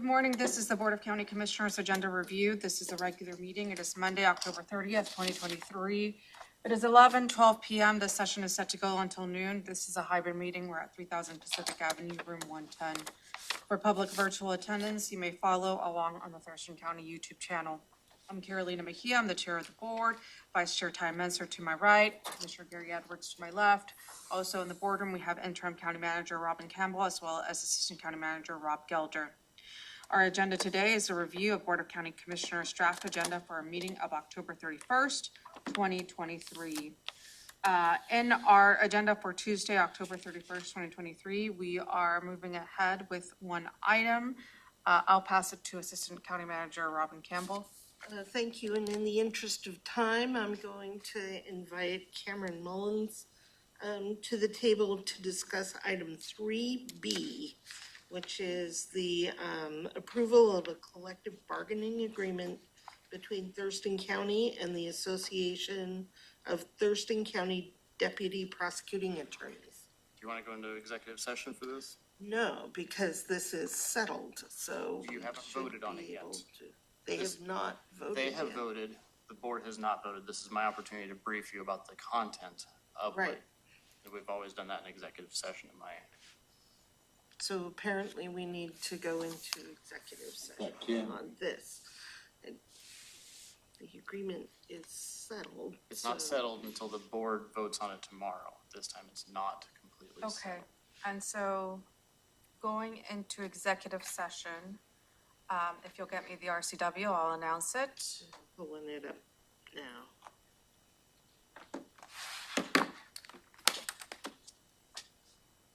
Good morning. This is the Board of County Commissioners Agenda Review. This is a regular meeting. It is Monday, October 30th, 2023. It is 11:12 p.m. This session is set to go until noon. This is a hybrid meeting. We're at 3000 Pacific Avenue, room 110. For public virtual attendance, you may follow along on the Thurston County YouTube channel. I'm Carolina Mejia. I'm the chair of the board. Vice Chair Ty Menser to my right, Commissioner Gary Edwards to my left. Also in the boardroom, we have interim county manager Robin Campbell, as well as assistant county manager Rob Gelder. Our agenda today is a review of Board of County Commissioners draft agenda for a meeting of October 31st, 2023. In our agenda for Tuesday, October 31st, 2023, we are moving ahead with one item. I'll pass it to Assistant County Manager Robin Campbell. Thank you, and in the interest of time, I'm going to invite Cameron Mullins to the table to discuss item 3B, which is the approval of a collective bargaining agreement between Thurston County and the Association of Thurston County Deputy Prosecuting Attorneys. Do you want to go into executive session for this? No, because this is settled, so. You haven't voted on it yet. They have not voted They have yet. voted. The board has not voted. This is my opportunity to brief you about the content of Right. what. We've always done that in executive session in my. So apparently we need to go into executive session on this. The agreement is settled. It's not settled until the board votes on it tomorrow. This time it's not completely Okay, settled. and so going into executive session, if you'll get me the RCW, I'll announce it. Pulling it up now.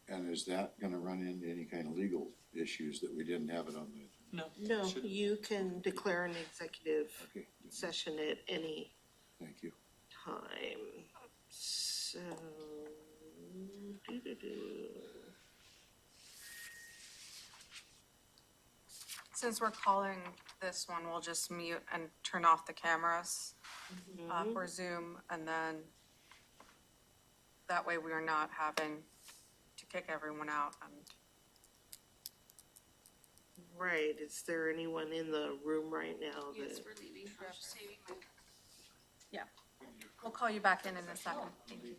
And is that gonna run into any kind of legal issues that we didn't have it on the? No, you can declare an executive Okay, session at any thank you. time. So, Since we're calling this one, we'll just mute and turn off the cameras for Zoom, and then that way we are not having to kick everyone out. And right, is there anyone in the room right now Yes, that? we're leaving. I'm just saving my. yeah, we'll call you back in a second. Thank you.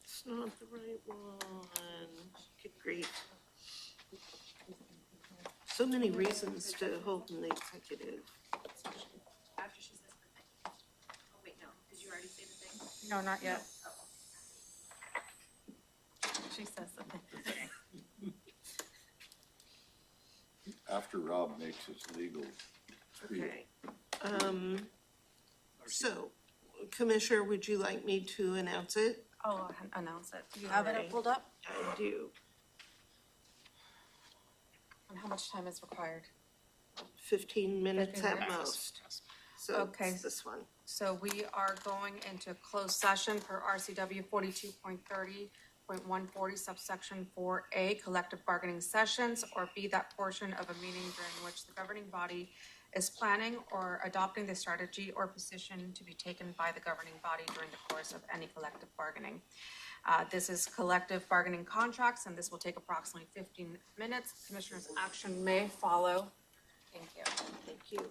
It's not the right one. Good grief. So many reasons to hold an executive. After she says the thing. Oh, wait, no. Did you already say the thing? No, not yet. She says something. After Rob makes his legal speech. Okay. So, Commissioner, would you like me to announce it? Oh, I'll announce it. Do you have it pulled up? I do. And how much time is required? 15 minutes 15 at minutes. most. So Okay. it's this one. So we are going into closed session per RCW 42.30.140 subsection 4A, collective bargaining sessions, or B, that portion of a meeting during which the governing body is planning or adopting the strategy or position to be taken by the governing body during the course of any collective bargaining. This is collective bargaining contracts, and this will take approximately 15 minutes. Commissioner's action may follow. Thank you. Thank you.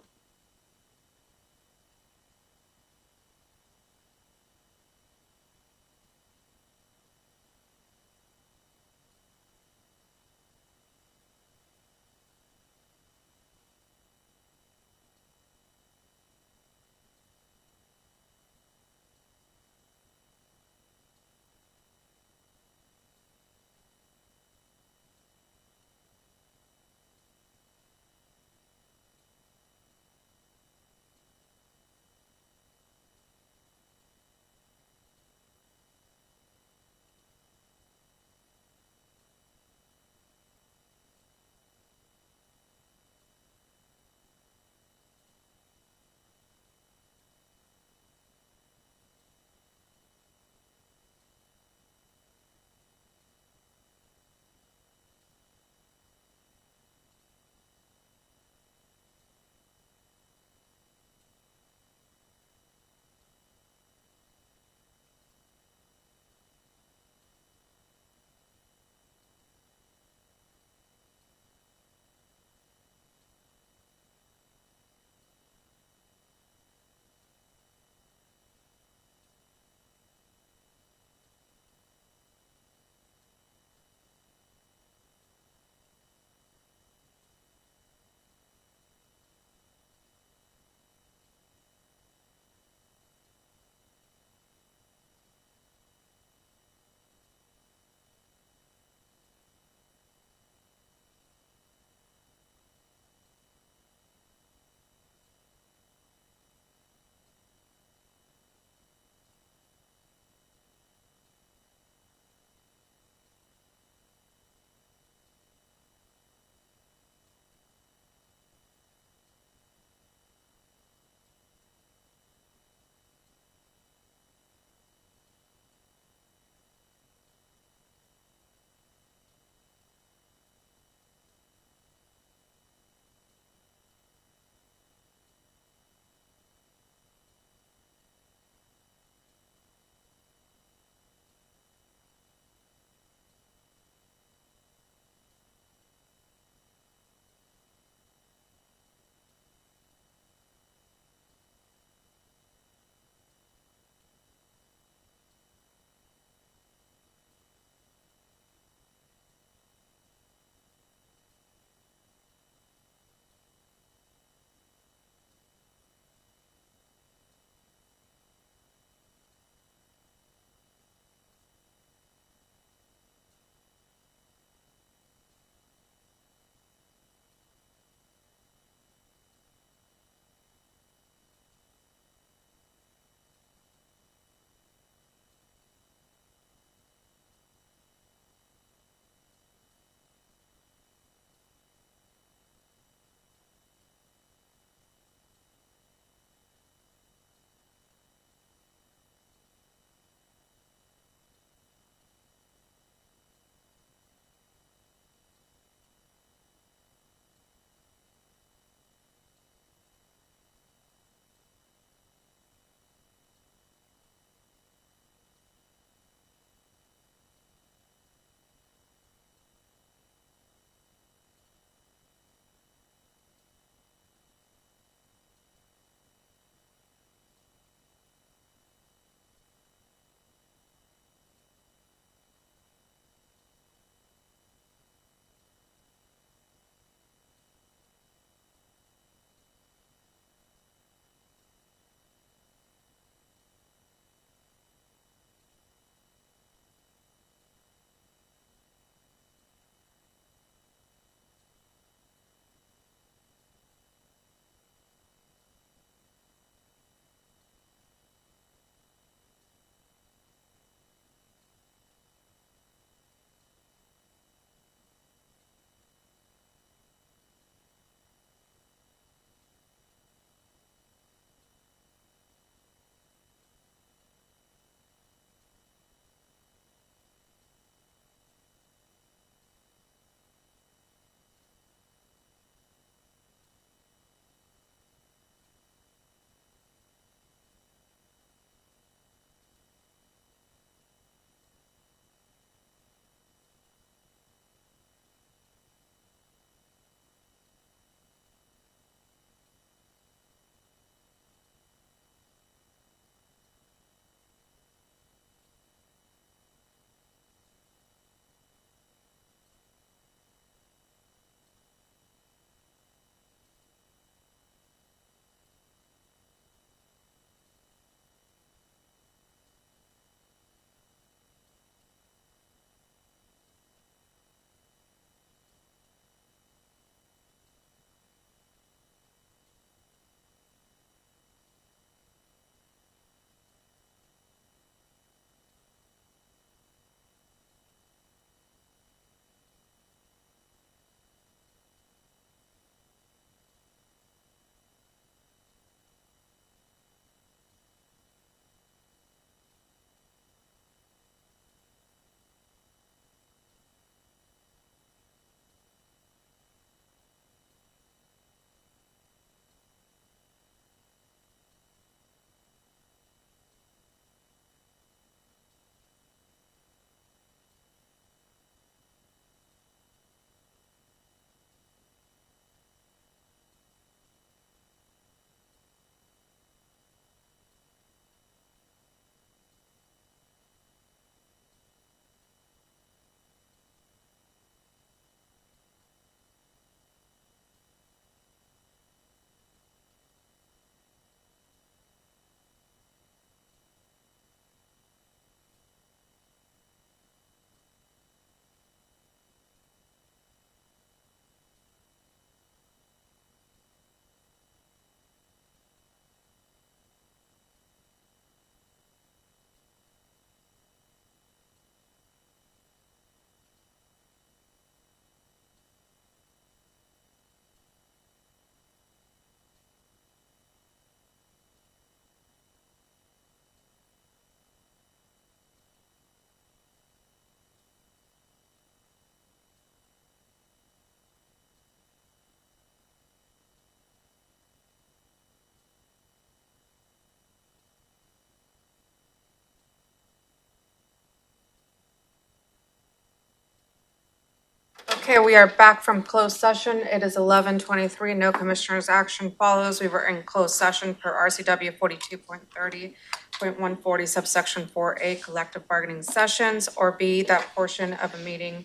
Okay, we are back from closed session. It is 11:23. No commissioners' action follows. We were in closed session per RCW 42.30.140 subsection 4A, collective bargaining sessions, or B, that portion of a meeting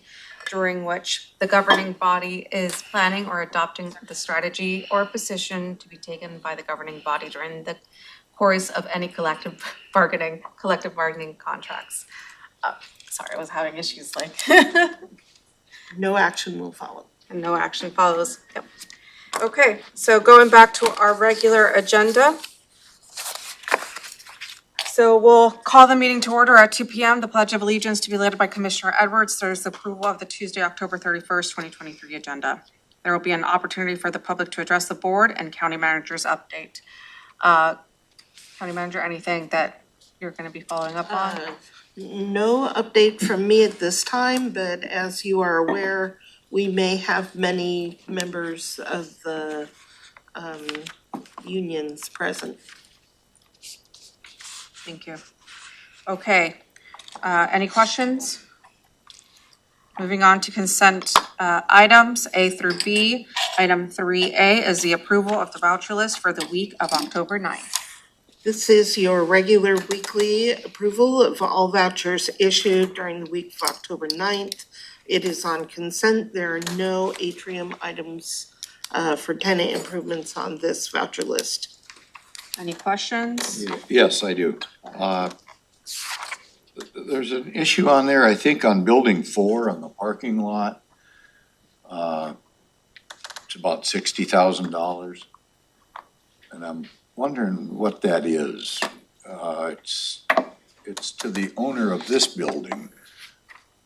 during which the governing body is planning or adopting the strategy or position to be taken by the governing body during the course of any collective bargaining contracts. Sorry, I was having issues like. No action will follow. And no action follows. Yep. Okay, so going back to our regular agenda. So we'll call the meeting to order at 2 p.m. The Pledge of Allegiance to be led by Commissioner Edwards. There's the approval of the Tuesday, October 31st, 2023 agenda. There will be an opportunity for the public to address the board and county manager's update. County manager, anything that you're going to be following up on? No update from me at this time, but as you are aware, we may have many members of the unions present. Thank you. Okay, any questions? Moving on to consent items A through B. Item 3A is the approval of the voucher list for the week of October 9th. This is your regular weekly approval of all vouchers issued during the week of October 9th. It is on consent. There are no atrium items for tenant improvements on this voucher list. Any questions? Yes, I do. There's an issue on there, I think, on building 4 on the parking lot. It's about $60,000. And I'm wondering what that is. It's to the owner of this building,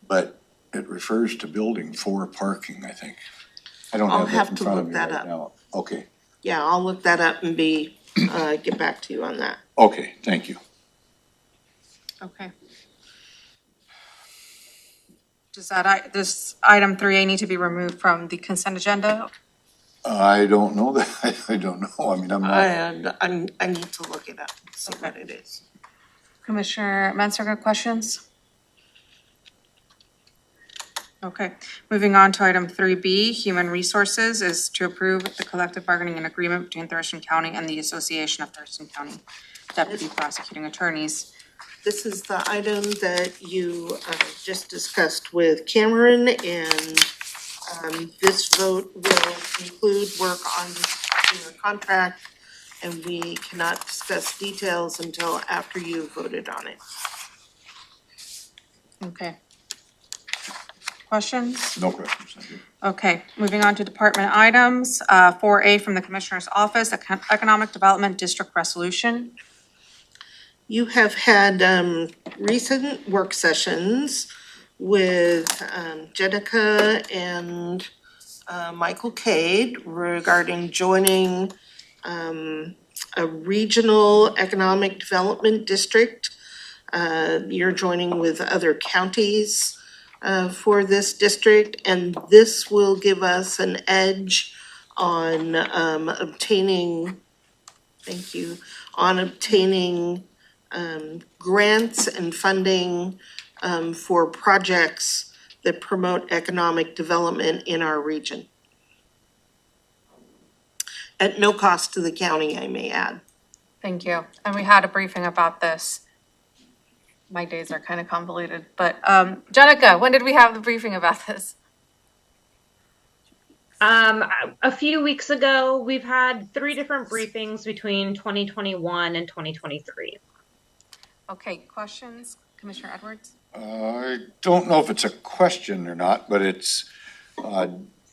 but it refers to building 4 parking, I think. I don't I'll have that have in to front of look me that right up. now. Okay, Yeah, I'll look that up and get back to you on that. okay, thank you. Okay. Does this item 3A need to be removed from the consent agenda? I don't know that, I don't know, I mean, I'm not, I need to look it up, see what it is. Commissioner Mensinger, questions? Okay, moving on to item 3B, Human Resources, is to approve the collective bargaining agreement between Thurston County and the Association of Thurston County Deputy Prosecuting Attorneys. This is the item that you just discussed with Cameron, and this vote will include work on this particular contract, and we cannot discuss details until after you've voted on it. Okay. Questions? no questions, thank you. Okay, moving on to department items. 4A from the Commissioner's Office, Economic Development District Resolution. You have had recent work sessions with Jenica and Michael Cade regarding joining a regional economic development district. You're joining with other counties for this district, and this will give us an edge on obtaining, thank you, on obtaining grants and funding for projects that promote economic development in our region. At no cost to the county, I may add. Thank you. And we had a briefing about this. My days are kind of convoluted, but Jenica, when did we have the briefing about this? A few weeks ago, we've had 3 different briefings between 2021 and 2023. Okay, questions? Commissioner Edwards? I don't know if it's a question or not, but it's,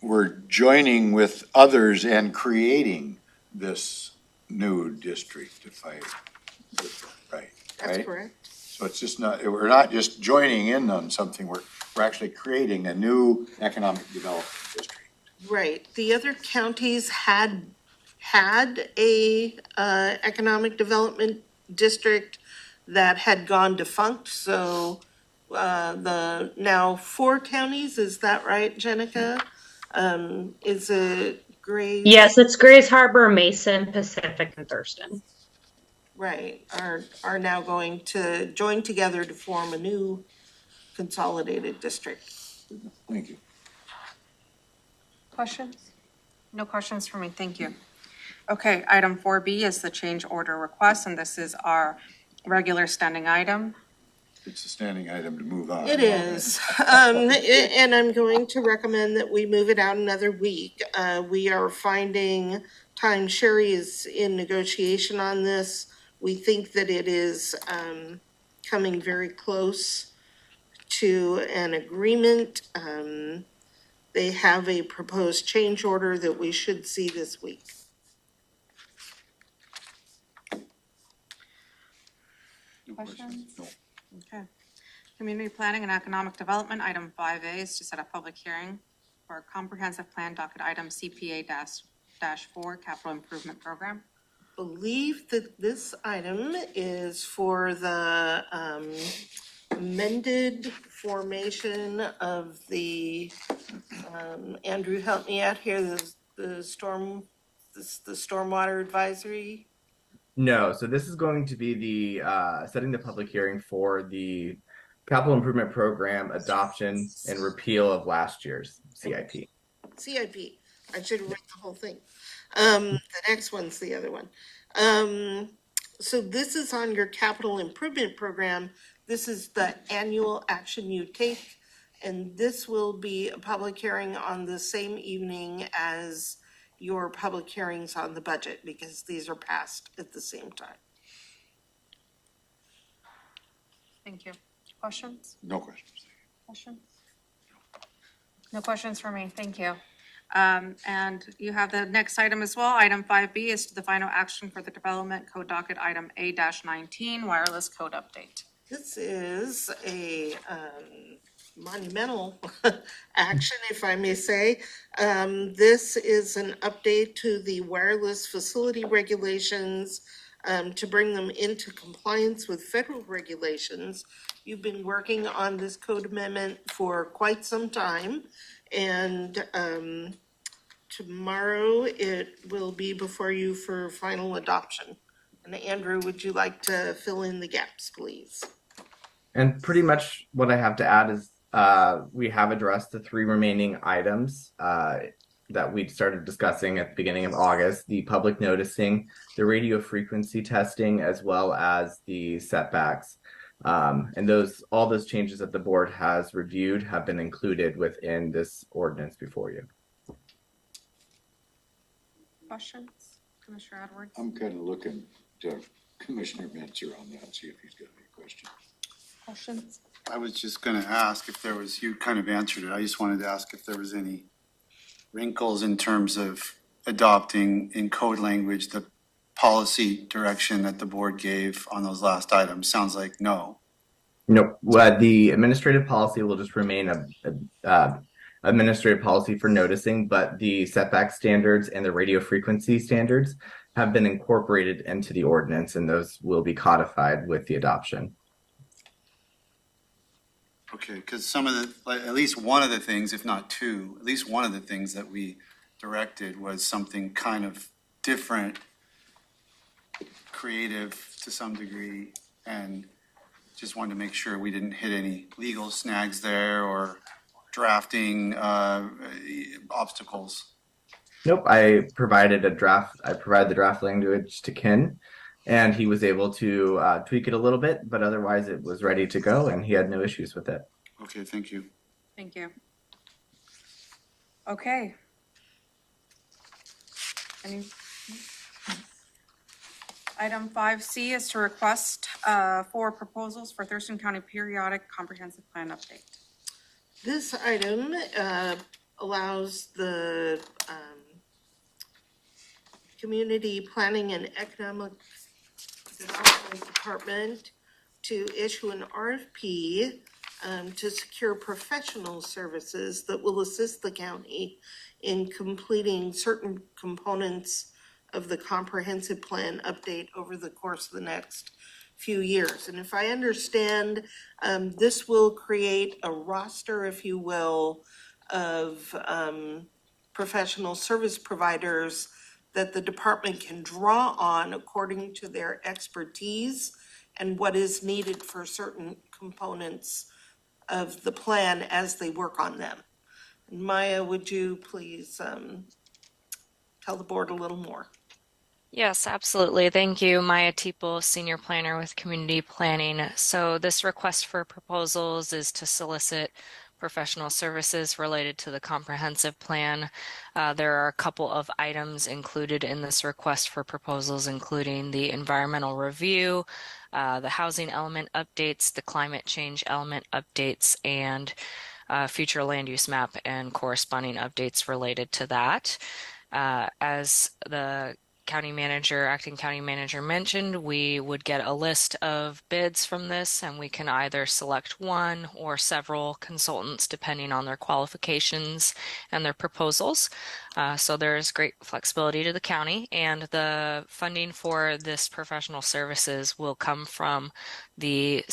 we're joining with others and creating this new district, if I, right? That's Right? correct. So it's just not, we're not just joining in on something, we're actually creating a new economic development district. Right. The other counties had a economic development district that had gone defunct, so the now 4 counties, is that right, Jenica? Is it Grays? Yes, it's Grays Harbor, Mason, Pacific, and Thurston. Right, are now going to join together to form a new consolidated district. Thank you. Questions? No questions for me, thank you. Okay, item 4B is the change order request, and this is our regular standing item. It's a standing item to move on. It is, and I'm going to recommend that we move it out another week. We are finding time, Sherry is in negotiation on this. We think that it is, coming very close to an agreement. They have a proposed change order that we should see this week. No Questions? No. Okay. Community Planning and Economic Development, item 5A is to set a public hearing for a comprehensive plan docket item CPA-4 Capital Improvement Program. Believe that this item is for the amended formation of the, Andrew, help me out here, the stormwater advisory. No, so this is going to be the setting the public hearing for the capital improvement program adoption and repeal of last year's CIP. CIP. I should have read the whole thing. The next one's the other one. So this is on your capital improvement program. This is the annual action you take, and this will be a public hearing on the same evening as your public hearings on the budget, because these are passed at the same time. Thank you. Questions? No questions. Questions? No questions for me, thank you. And you have the next item as well. Item 5B is to the final action for the development code docket item A-19, wireless code update. This is a monumental action, if I may say. This is an update to the wireless facility regulations to bring them into compliance with federal regulations. You've been working on this code amendment for quite some time, and tomorrow it will be before you for final adoption. And Andrew, would you like to fill in the gaps, please? And pretty much what I have to add is we have addressed the 3 remaining items that we started discussing at the beginning of August, the public noticing, the radio frequency testing, as well as the setbacks. And all those changes that the board has reviewed have been included within this ordinance before you. Questions? Commissioner Edwards? I'm kind of looking to Commissioner Mentzer on that, see if he's got any questions. Questions? I was just gonna ask if there was, you kind of answered it, I just wanted to ask if there was any wrinkles in terms of adopting in code language the policy direction that the board gave on those last items. Sounds like no. Nope. The administrative policy will just remain a administrative policy for noticing, but the setback standards and the radio frequency standards have been incorporated into the ordinance, and those will be codified with the adoption. Okay, because some of the, at least one of the things, if not two, at least one of the things that we directed was something kind of different, creative to some degree, and just wanted to make sure we didn't hit any legal snags there or drafting obstacles. Nope. I provided the draft language to Ken, and he was able to tweak it a little bit, but otherwise it was ready to go, and he had no issues with it. Okay, thank you. Thank you. Okay. Item 5C is to request for proposals for Thurston County Periodic Comprehensive Plan Update. This item allows the Community Planning and Economic Development Department to issue an RFP to secure professional services that will assist the county in completing certain components of the comprehensive plan update over the course of the next few years. And if I understand, this will create a roster, if you will, of professional service providers that the department can draw on according to their expertise and what is needed for certain components of the plan as they work on them. Maya, would you please tell the board a little more? Yes, absolutely. Thank you, Maya Teeple, Senior Planner with Community Planning. So this request for proposals is to solicit professional services related to the comprehensive plan. There are a couple of items included in this request for proposals, including the environmental review, the housing element updates, the climate change element updates, and future land use map and corresponding updates related to that. As the acting county manager mentioned, we would get a list of bids from this, and we can either select one or several consultants depending on their qualifications and their proposals. So there's great flexibility to the county, and the funding for this professional services will come from the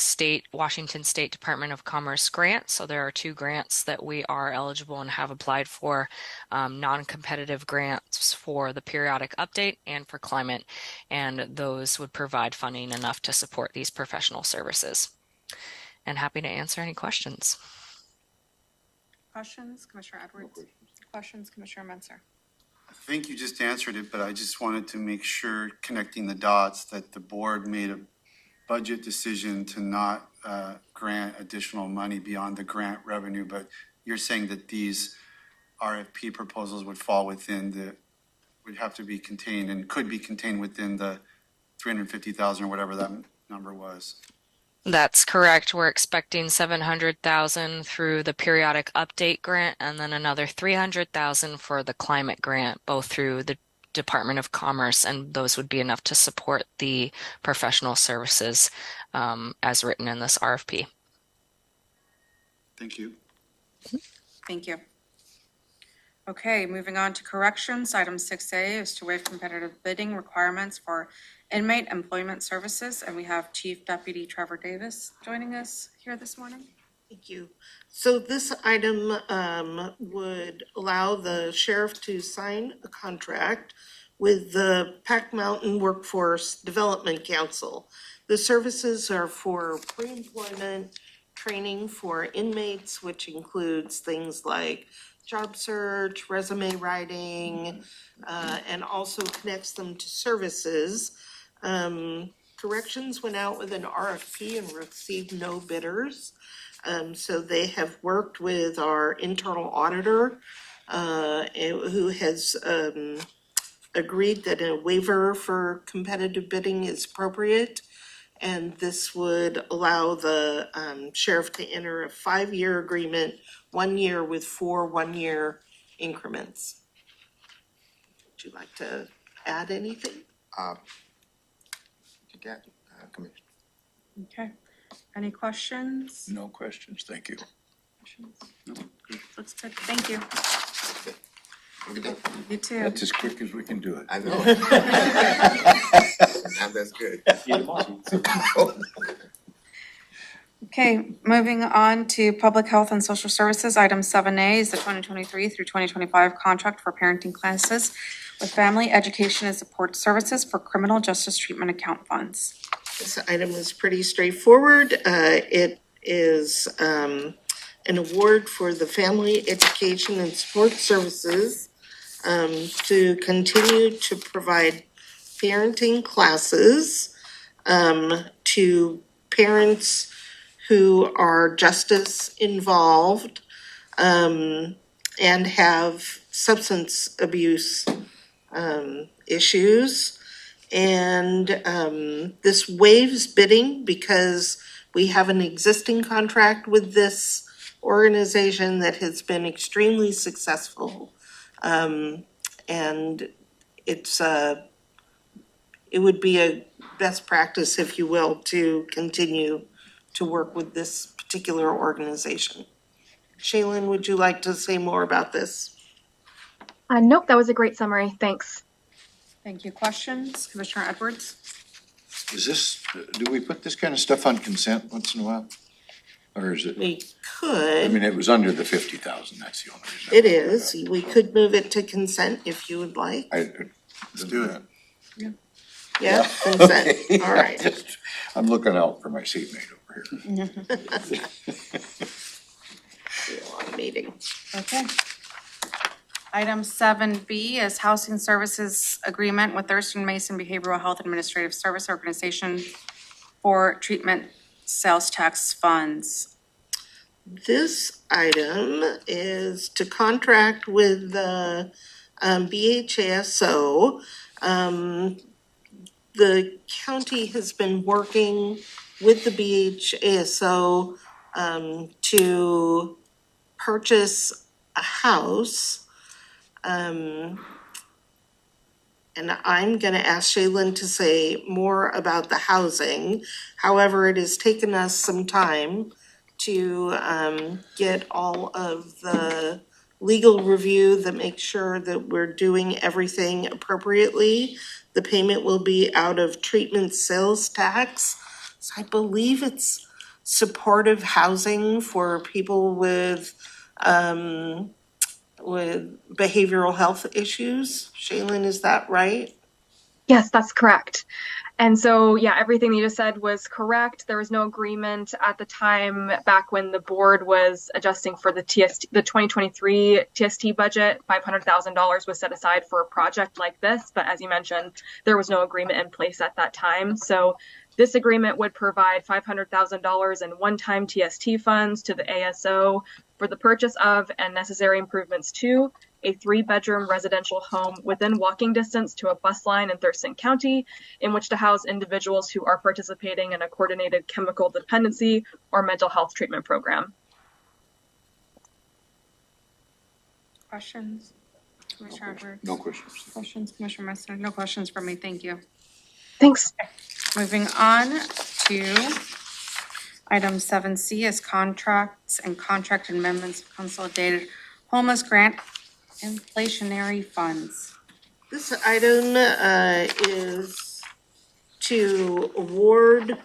Washington State Department of Commerce grant. So there are 2 grants that we are eligible and have applied for, non-competitive grants for the periodic update and for climate, and those would provide funding enough to support these professional services. And happy to answer any questions. Questions, Commissioner Edwards? Questions, Commissioner Menzer? I think you just answered it, but I just wanted to make sure, connecting the dots, that the board made a budget decision to not grant additional money beyond the grant revenue, but you're saying that these RFP proposals would fall within would have to be contained and could be contained within the 350,000 or whatever that number was. That's correct. We're expecting 700,000 through the periodic update grant, and then another 300,000 for the climate grant, both through the Department of Commerce, and those would be enough to support the professional services as written in this RFP. Thank you. Thank you. Okay, moving on to corrections. Item 6A is to waive competitive bidding requirements for inmate employment services, and we have Chief Deputy Trevor Davis joining us here this morning. Thank you. So this item would allow the sheriff to sign a contract with the Pac Mountain Workforce Development Council. The services are for pre-employment training for inmates, which includes things like job search, resume writing, and also connects them to services. Corrections went out with an RFP and received no bidders. So they have worked with our internal auditor, who has agreed that a waiver for competitive bidding is appropriate. And this would allow the sheriff to enter a 5-year agreement, 1 year with 4 one-year increments. Would you like to add anything? You got it, Commissioner. Okay. Any questions? No questions, thank you. Looks good. Thank you. You too. That's as quick as we can do it. I know. That's good. Okay, moving on to Public Health and Social Services. Item 7A is the 2023 through 2025 contract for parenting classes with family education and support services for criminal justice treatment account funds. This item is pretty straightforward. It is an award for the family education and support services to continue to provide parenting classes to parents who are justice involved and have substance abuse issues. And this waives bidding because we have an existing contract with this organization that has been extremely successful. And it would be a best practice, if you will, to continue to work with this particular organization. Shaylin, would you like to say more about this? Nope, that was a great summary. Thanks. Thank you. Questions? Commissioner Edwards? Is this, do we put this kind of stuff on consent once in a while? Or is it, We I could, mean, it was under the 50,000, that's the only reason. it is, we could move it to consent if you would like. Let's do it. Yeah, consent, all right. I'm looking out for my seatmate over here. You want meeting. Okay. Item 7B is Housing Services Agreement with Thurston Mason Behavioral Health Administrative Service Organization for treatment sales tax funds. This item is to contract with the BHASO. The county has been working with the BHASO to purchase a house. And I'm going to ask Shaylin to say more about the housing. However, it has taken us some time to get all of the legal review that makes sure that we're doing everything appropriately. The payment will be out of treatment sales tax. So I believe it's supportive housing for people with behavioral health issues. Shaylin, is that right? Yes, that's correct. And so, yeah, everything you just said was correct. There was no agreement at the time back when the board was adjusting for the 2023 TST budget. $500,000 was set aside for a project like this. But as you mentioned, there was no agreement in place at that time. So this agreement would provide $500,000 in one-time TST funds to the ASO for the purchase of and necessary improvements to a 3-bedroom residential home within walking distance to a bus line in Thurston County, in which to house individuals who are participating in a coordinated chemical dependency or mental health treatment program. Questions? Commissioner Edwards? No questions. Questions, Commissioner Messner? No questions from me. Thank you. Thanks. Moving on to item 7C is contracts and contract amendments of consolidated homeless grant inflationary funds. This item is to award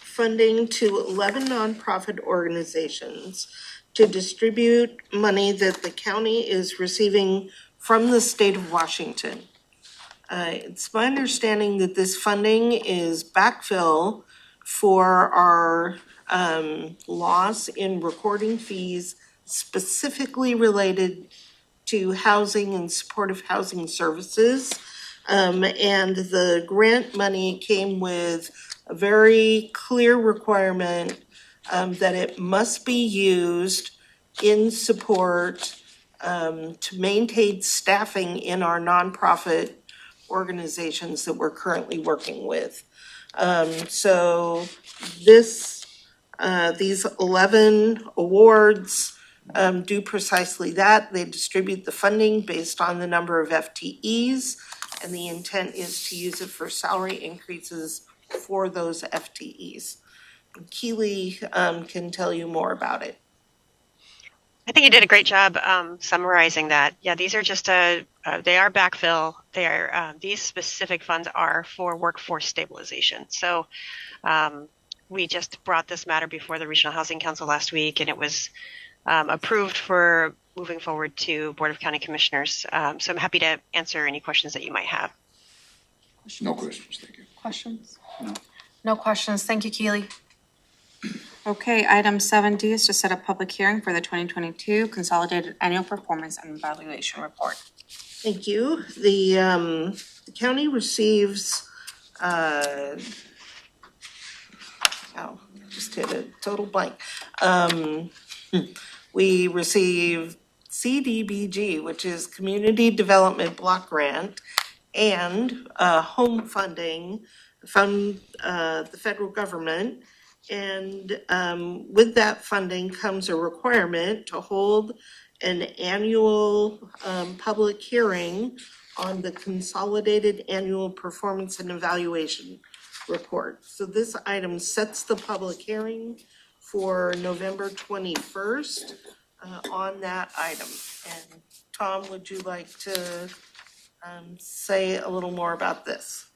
funding to 11 nonprofit organizations to distribute money that the county is receiving from the state of Washington. It's my understanding that this funding is backfill for our loss in recording fees specifically related to housing and supportive housing services. And the grant money came with a very clear requirement that it must be used in support to maintain staffing in our nonprofit organizations that we're currently working with. So these 11 awards do precisely that. They distribute the funding based on the number of FTEs, and the intent is to use it for salary increases for those FTEs. Keely can tell you more about it. I think you did a great job summarizing that. Yeah, these are just they are backfill. They are these specific funds are for workforce stabilization. So we just brought this matter before the Regional Housing Council last week, and it was approved for moving forward to Board of County Commissioners. So I'm happy to answer any questions that you might have. No questions, thank you. Questions? No. No questions. Thank you, Keely. Okay, item 7D is to set a public hearing for the 2022 Consolidated Annual Performance and Evaluation Report. Thank you. The county receives, just hit a total blank. We receive CDBG, which is Community Development Block Grant, and home funding from the federal government. And with that funding comes a requirement to hold an annual public hearing on the Consolidated Annual Performance and Evaluation Report. So this item sets the public hearing for November 21st on that item. And Tom, would you like to say a little more about this?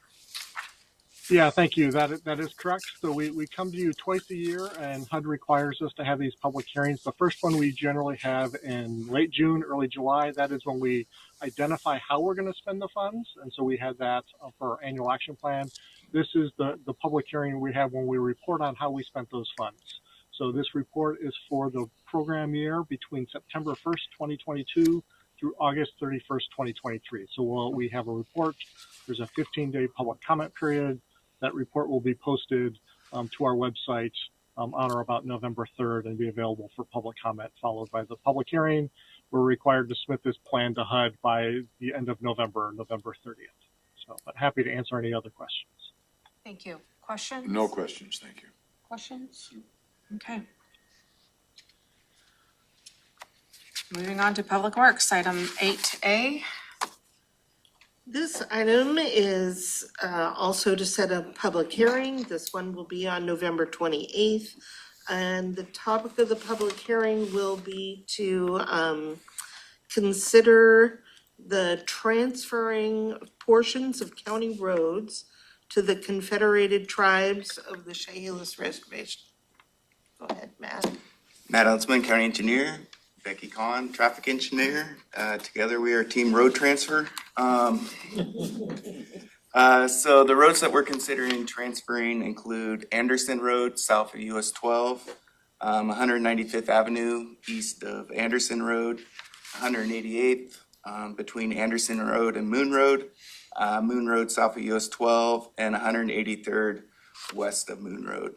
Yeah, thank you. That is correct. So we come to you twice a year, and HUD requires us to have these public hearings. The first one we generally have in late June, early July. That is when we identify how we're going to spend the funds, and so we have that for our annual action plan. This is the public hearing we have when we report on how we spent those funds. So this report is for the program year between September 1st, 2022 through August 31st, 2023. So we have a report. There's a 15-day public comment period. That report will be posted to our website on or about November 3rd and be available for public comment, followed by the public hearing. We're required to submit this plan to HUD by the end of November, November 30th. So, but happy to answer any other questions. Thank you. Questions? No questions, thank you. Questions? Okay. Moving on to Public Works, item 8A. This item is also to set a public hearing. This one will be on November 28th. And the topic of the public hearing will be to consider the transferring of portions of county roads to the Confederated Tribes of the Chehalis Reservation. Go ahead, Matt. Matt Huntsman, County Engineer, Becky Kahn, Traffic Engineer. Together we are Team Road Transfer. So the roads that we're considering transferring include Anderson Road, south of US 12, 195th Avenue, east of Anderson Road, 188th, between Anderson Road and Moon Road, south of US 12, and 183rd west of Moon Road.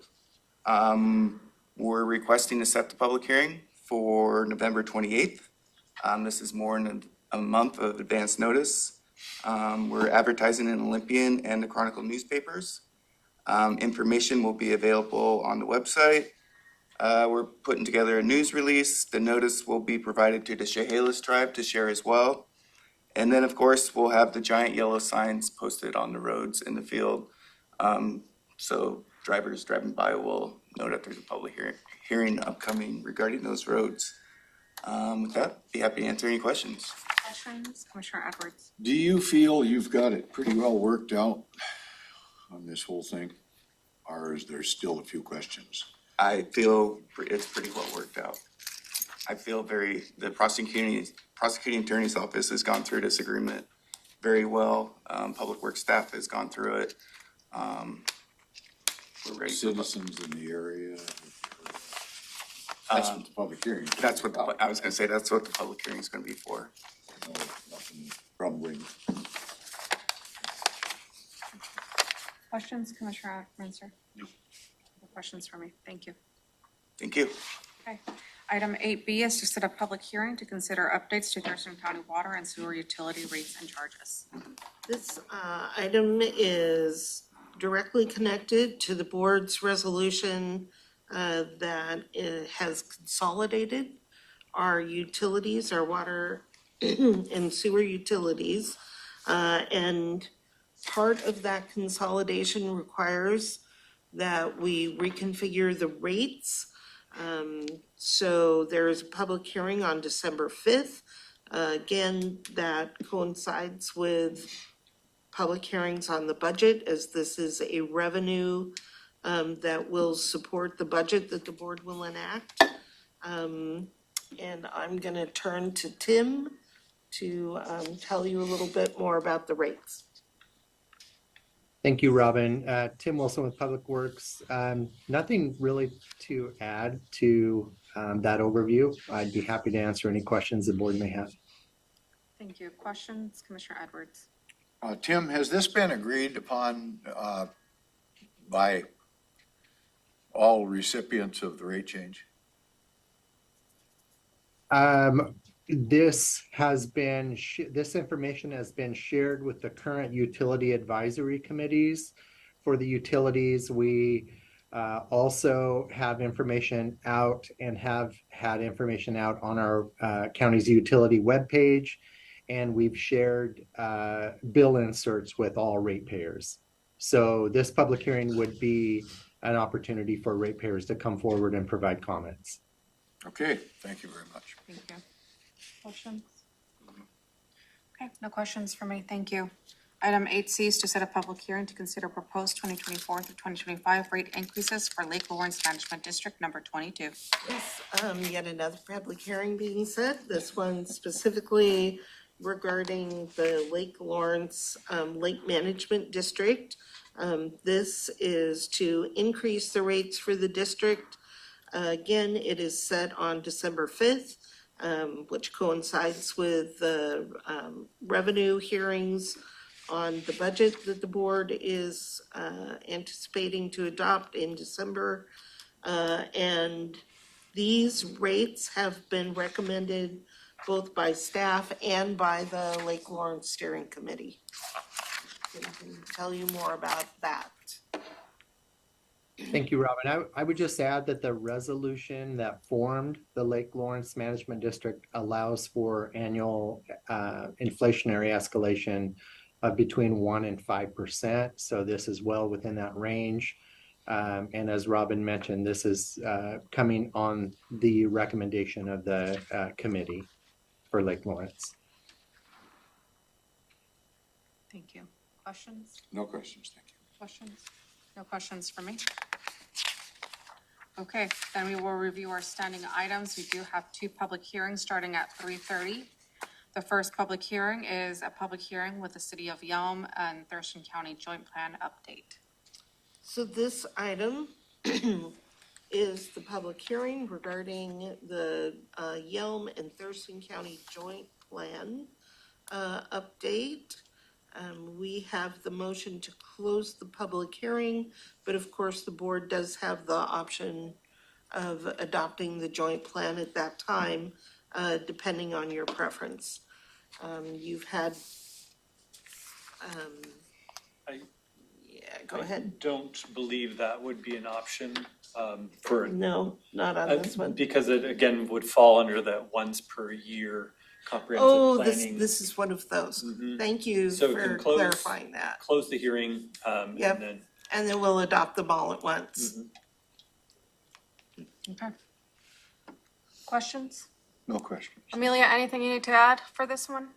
We're requesting to set the public hearing for November 28th. This is more than a month of advance notice. We're advertising in Olympian and the Chronicle newspapers. Information will be available on the website. We're putting together a news release. The notice will be provided to the Chehalis tribe to share as well. And then, of course, we'll have the giant yellow signs posted on the roads in the field. So drivers driving by will know that there's a public hearing upcoming regarding those roads. With that, be happy to answer any questions. Questions? Commissioner Edwards. Do you feel you've got it pretty well worked out on this whole thing? Or is there still a few questions? I feel it's pretty well worked out. I feel the prosecuting attorney's office has gone through this agreement very well. Public Works staff has gone through it. We're ready. Citizens in the area. That's what the public hearing. That's what I was going to say. That's what the public hearing is going to be for. No, nothing rumbling. Questions, Commissioner Minster? No. Questions for me? Thank you. Thank you. Okay. Item 8B is to set a public hearing to consider updates to Thurston County water and sewer utility rates and charges. This item is directly connected to the board's resolution that it has consolidated our utilities, our water and sewer utilities. And part of that consolidation requires that we reconfigure the rates. So there is a public hearing on December 5th. Again, that coincides with public hearings on the budget, as this is a revenue that will support the budget that the board will enact. And I'm gonna turn to Tim to tell you a little bit more about the rates. Thank you, Robin. Tim Wilson with Public Works. Nothing really to add to that overview. I'd be happy to answer any questions the board may have. Thank you. Questions, Commissioner Edwards? Tim, has this been agreed upon by all recipients of the rate change? This information has been shared with the current utility advisory committees. For the utilities, we also have information out and have had information out on our county's utility webpage, and we've shared bill inserts with all ratepayers. So this public hearing would be an opportunity for ratepayers to come forward and provide comments. Okay, thank you very much. Thank you. Questions? Okay, no questions for me. Thank you. Item 8C is to set a public hearing to consider proposed 2024 through 2025 rate increases for Lake Lawrence Management District number 22. Yes, yet another public hearing being set. This one specifically regarding the Lake Lawrence Lake Management District. This is to increase the rates for the district Again, it is set on December 5th, which coincides with the revenue hearings on the budget that the board is anticipating to adopt in December. And these rates have been recommended both by staff and by the Lake Lawrence Steering Committee. I can tell you more about that. Thank you, Robin. I would just add that the resolution that formed the Lake Lawrence Management District allows for annual inflationary escalation of between 1% and 5%. So this is well within that range. And as Robin mentioned, this is coming on the recommendation of the committee for Lake Lawrence. Thank you. Questions? No questions, thank you. Questions? No questions for me? Okay, then we will review our standing items. We do have 2 public hearings starting at 3:30. The first public hearing is a public hearing with the City of Yelm and Thurston County Joint Plan Update. So this item is the public hearing regarding the Yelm and Thurston County Joint Plan update. We have the motion to close the public hearing, but of course the board does have the option of adopting the joint plan at that time, depending on your preference. You've had, go ahead. I don't believe that would be an option for. No, not on this one. Because it again would fall under that once per year comprehensive planning. This is one of those. Mhm. Thank you So for close- clarifying that. Close the hearing, Yep. And then we'll adopt them all at once. Okay. Questions? No questions. Amelia, anything you need to add for this one?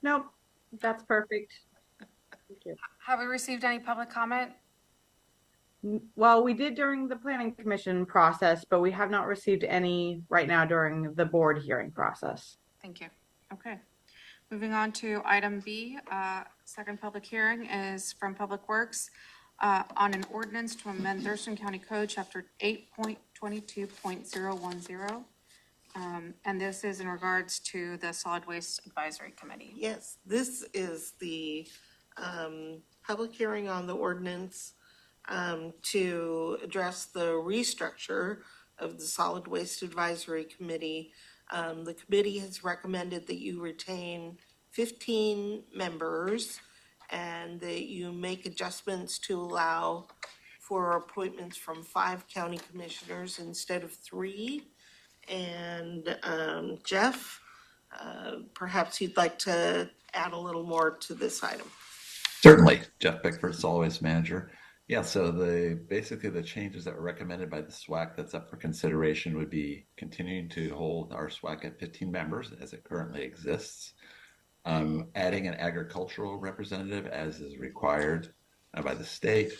Nope, that's perfect. Thank you. Have we received any public comment? Well, we did during the planning commission process, but we have not received any right now during the board hearing process. Thank you. Okay. Moving on to item B, second public hearing is from Public Works on an ordinance to amend Thurston County Code, Chapter 8.22.010. And this is in regards to the Solid Waste Advisory Committee. Yes, this is the public hearing on the ordinance to address the restructure of the Solid Waste Advisory Committee. The committee has recommended that you retain 15 members and that you make adjustments to allow for appointments from 5 county commissioners instead of 3. And Jeff, perhaps you'd like to add a little more to this item. Certainly. Jeff Bickford, Solid Waste Manager. Yeah, so basically the changes that were recommended by the SWAC that's up for consideration would be continuing to hold our SWAC at 15 members as it currently exists, adding an agricultural representative as is required by the state,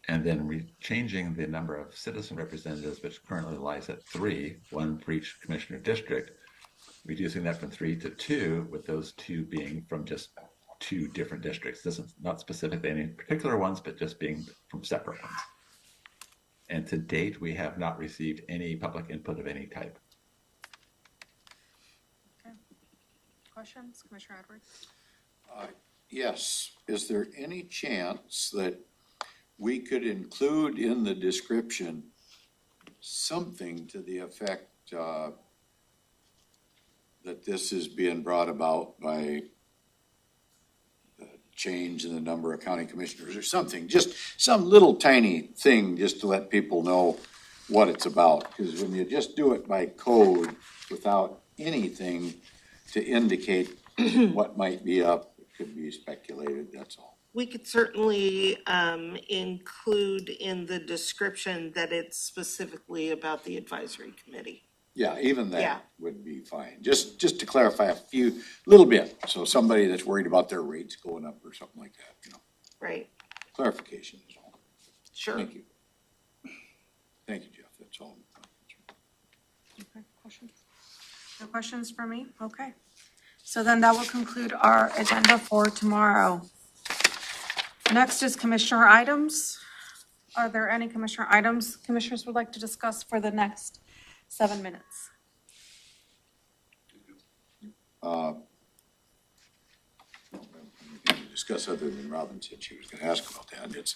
and then changing the number of citizen representatives, which currently lies at 3, 1 for each commissioner district, reducing that from 3 to 2, with those 2 being from just 2 different districts. This is not specifically any particular ones, but just being from separate ones. And to date, we have not received any public input of any type. Okay. Questions, Commissioner Edwards? Yes, is there any chance that we could include in the description something to the effect that this is being brought about by change in the number of county commissioners or something, just some little tiny thing just to let people know what it's about. Because when you just do it by code without anything to indicate what might be up, it could be speculated, that's all. We could certainly include in the description that it's specifically about the advisory committee. Yeah, even Yeah. that would be fine. Just to clarify little bit. So somebody that's worried about their rates going up or something like that, Right, clarification is all. sure. Thank you. Thank you, Jeff. That's all. Okay, questions? No questions for me? Okay. So then that will conclude our agenda for tomorrow. Next is commissioner items. Are there any commissioner items commissioners would like to discuss for the next 7 minutes? Discuss other than Robin said she was gonna ask about that.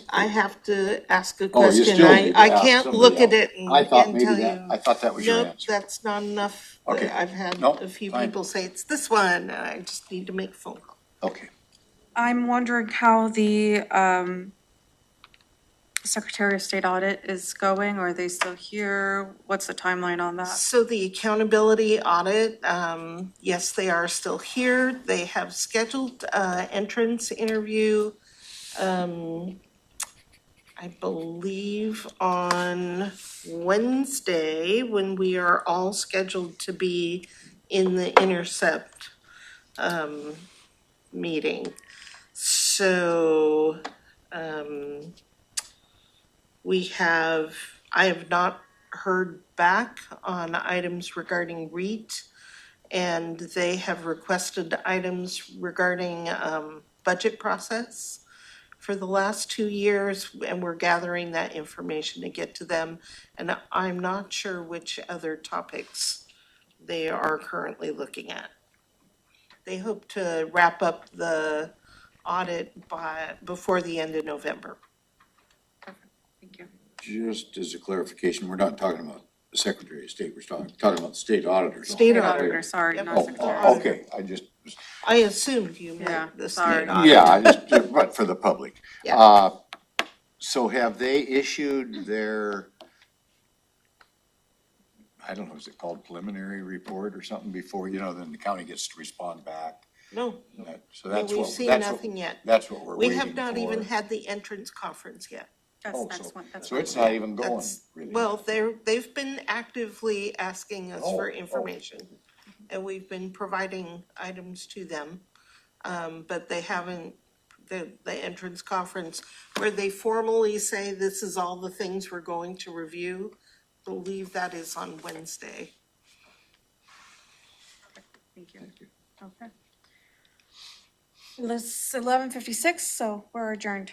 I have to ask a Oh, you question. still need to I ask can't somebody look at else. it and I thought and maybe tell that, you. I thought that was your Nope, answer. that's not enough. Okay. I've had Nope, a few fine. people say it's this one, and I just need to make a phone call. Okay. I'm wondering how the Secretary of State audit is going. Are they still here? What's the timeline on that? So the accountability audit, yes, they are still here. They have scheduled entrance interview, I believe on Wednesday, when we are all scheduled to be in the Intercept meeting. So I have not heard back on items regarding REIT, and they have requested items regarding budget process for the last 2 years, and we're gathering that information to get to them. And I'm not sure which other topics they are currently looking at. They hope to wrap up the audit before the end of November. Thank you. Just as a clarification, we're not talking about the Secretary of State, we're talking about the state auditor. State Auditor, sorry, Yep. not Secretary. Oh, okay, I assumed you Yeah, meant the sorry. state audit. yeah, but for the public. Yeah. So have they issued their, I don't know, is it called preliminary report or something before, then the county gets to respond back? No, So that's we've what, seen that's what, nothing yet. that's what we're We waiting for. have not even had the entrance conference yet. That's Oh, next so- one. That's So one. it's not even going, That's, really? well, they've been actively asking us for Oh. information, and we've been providing items to them. But they haven't, the entrance conference, where they formally say this is all the things we're going to review, believe that is on Wednesday. Thank you. Okay. It's 11:56, so we're adjourned.